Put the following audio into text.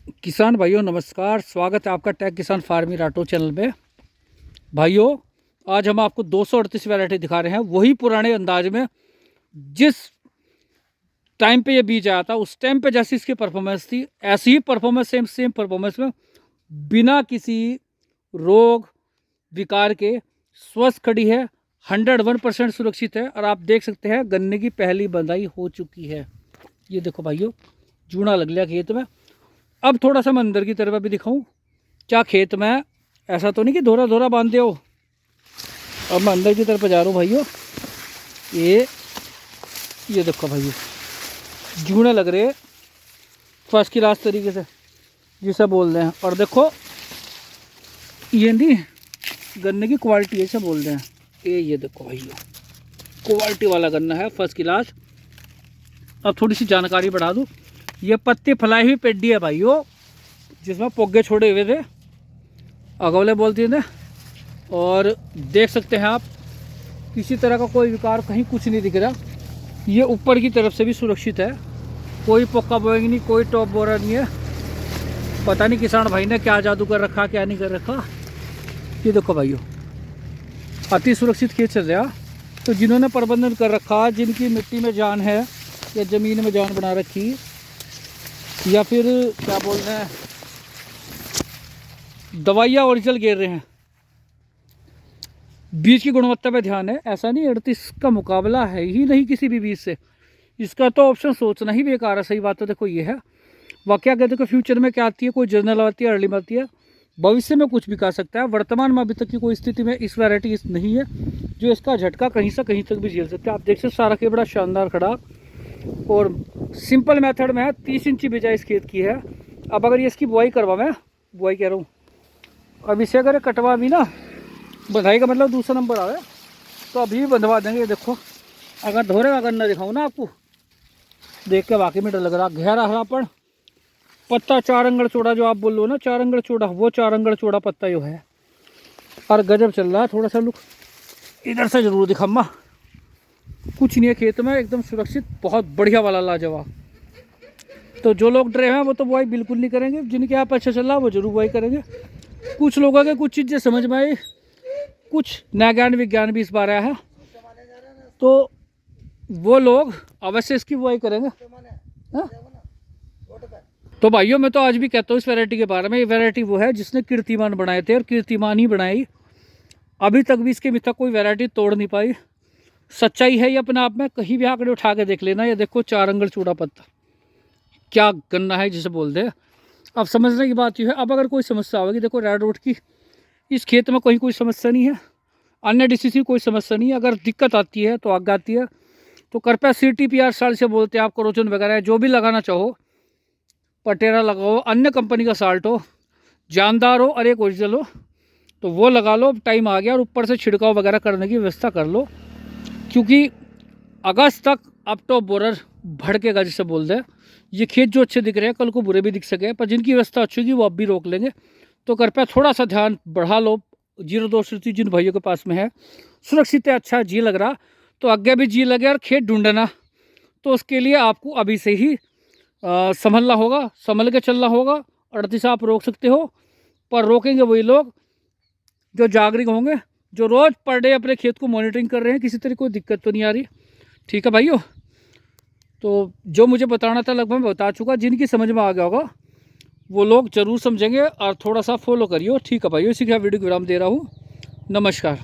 किसान भाइयों नमस्कार। स्वागत है आपका टेक किसान फार्मिंग ऑटो चैनल में। भाइयों आज हम आपको 238 वैरायटी दिखा रहे हैं, वही पुराने अंदाज में। जिस टाइम पे ये बीज आया था उस टाइम पे जैसी इसकी परफॉर्मेंस थी, ऐसी ही परफॉर्मेंस सेम परफॉर्मेंस में बिना किसी रोग विकार के स्वस्थ खड़ी है। 101% सुरक्षित है। और आप देख सकते हैं गन्ने की पहली बंधाई हो चुकी है। ये देखो भाइयों, जूना लग लिया खेत में। अब थोड़ा सा मैं अंदर की तरफ भी दिखाऊं। क्या खेत में ऐसा तो नहीं कि धोरा धोरा बांधे हो। अब मैं अंदर की तरफ जा रहा हूँ भाइयों। ये देखो भाइयों, जूने लग रहे फर्स्ट क्लास तरीके से जिसे बोल रहे हैं। और देखो ये नहीं गन्ने की क्वालिटी ऐसे बोल रहे हैं। ये देखो भाइयों, क्वालिटी वाला गन्ना है, फर्स्ट क्लास। अब थोड़ी सी जानकारी बढ़ा दूँ। ये पत्ती फलाई हुई पेड्डी है भाइयों, जिसमें पोगे छोड़े हुए थे, अगवले बोलती थे। और देख सकते हैं आप, किसी तरह का कोई विकार कहीं कुछ नहीं दिख रहा। ये ऊपर की तरफ से भी सुरक्षित है, कोई पोका बोएंगे नहीं, कोई टॉप बोरा नहीं है। पता नहीं किसान भाई ने क्या जादू कर रखा, क्या नहीं कर रखा। ये देखो भाइयों, अति सुरक्षित खेत चल रहा। तो जिन्होंने प्रबंधन कर रखा, जिनकी मिट्टी में जान है या ज़मीन में जान बना रखी, या फिर क्या बोल रहे हैं, दवाइयाँ ओरिजिनल गिर रहे हैं, बीज की गुणवत्ता पे ध्यान है। ऐसा नहीं 38 का मुकाबला है ही नहीं किसी भी बीज से। इसका तो ऑप्शन सोचना ही बेकार है। सही बात तो देखो ये है। वाकया कहते हैं फ्यूचर में क्या आती है, कोई जर्नल आती है, अर्ली में आती है, भविष्य में कुछ भी कर सकता है। वर्तमान में अभी तक की कोई स्थिति में इस वैरायटी नहीं है जो इसका झटका कहीं से कहीं तक भी झेल सकते हैं। आप देख सकते सारा के बड़ा शानदार खड़ा और सिंपल मेथड में है। 30 इंची बिजाई इस खेत की है। अब अगर ये इसकी बुआई करवा, मैं बुआई कह रहा हूँ, अब इसे अगर कटवा भी ना, बंधाई का मतलब दूसरा नंबर आवे, तो अभी भी बंधवा देंगे। ये देखो, अगर धोरे का गन्ना दिखाऊँ ना आपको, देख के वाकई में डर लग रहा। गहरा हरापन, पत्ता 4 अंगड़ चौड़ा, जो आप बोल लो ना 4 अंगड़ चौड़ा, वो 4 अंगड़ चौड़ा पत्ता जो है। और गजब चल रहा है। थोड़ा सा लुक इधर से जरूर दिखाऊंगा। कुछ नहीं है खेत में, एकदम सुरक्षित, बहुत बढ़िया वाला लाजवाब। तो जो लोग डरे हैं वो तो बुआई बिल्कुल नहीं करेंगे। जिनके यहाँ अच्छा चल रहा है वो जरूर बुआई करेंगे। कुछ लोगों के कुछ चीज़ें समझ में आई, कुछ नया ज्ञान विज्ञान भी इस बार आया है, तो वो लोग अवश्य इसकी बुआई करेंगे। हा? तो भाइयों मैं तो आज भी कहता हूँ इस वैरायटी के बारे में। ये वैरायटी वो है जिसने कीर्तिमान बनाए थे, और कीर्तिमान ही बनाई। अभी तक भी इसके मिथा कोई वैरायटी तोड़ नहीं पाई। सच्चाई है ये अपने आप में। कहीं भी आंकड़े उठा के देख लेना। ये देखो 4 अंगड़ चूड़ा पत्ता, क्या गन्ना है जिसे बोल दे। अब समझने की बात ये है, अब अगर कोई समस्या होगी, देखो रेड रोड की इस खेत में कहीं कोई समस्या नहीं है, अन्य डिसीज की कोई समस्या नहीं है। अगर दिक्कत आती है तो आग आती है, तो कृपया CTPR साल्ट से बोलते हैं आप, क्रोजन वगैरह जो भी लगाना चाहो, पटेरा लगाओ, अन्य कंपनी का साल्ट हो, जानदार हो और एक ओरिजिनल हो, तो वो लगा लो। टाइम आ गया। और ऊपर से छिड़काव वगैरह करने की व्यवस्था कर लो, क्योंकि अगस्त तक अब तो बोरर भड़केगा जिसे बोल दे। ये खेत जो अच्छे दिख रहे हैं कल को बुरे भी दिख सके, पर जिनकी व्यवस्था अच्छी होगी वो अब भी रोक लेंगे। तो कृपया थोड़ा सा ध्यान बढ़ा लो। 02 स्थिति जिन भाइयों के पास में है, सुरक्षित है, अच्छा जी लग रहा, तो आगे भी जी लगे और खेत ढूंढना, तो उसके लिए आपको अभी से ही संभलना होगा, संभल के चलना होगा। 38 आप रोक सकते हो, पर रोकेंगे वही लोग जो जागरूक होंगे, जो रोज़ पर डे अपने खेत को मॉनिटरिंग कर रहे हैं। किसी तरह कोई दिक्कत तो नहीं आ रही। ठीक है भाइयों, तो जो मुझे बताना था लगभग मैं बता चुका। जिनकी समझ में आ गया होगा वो लोग ज़रूर समझेंगे और थोड़ा सा फॉलो करिए। ठीक है भाइयों, इसी के वीडियो को विराम दे रहा हूँ। नमस्कार।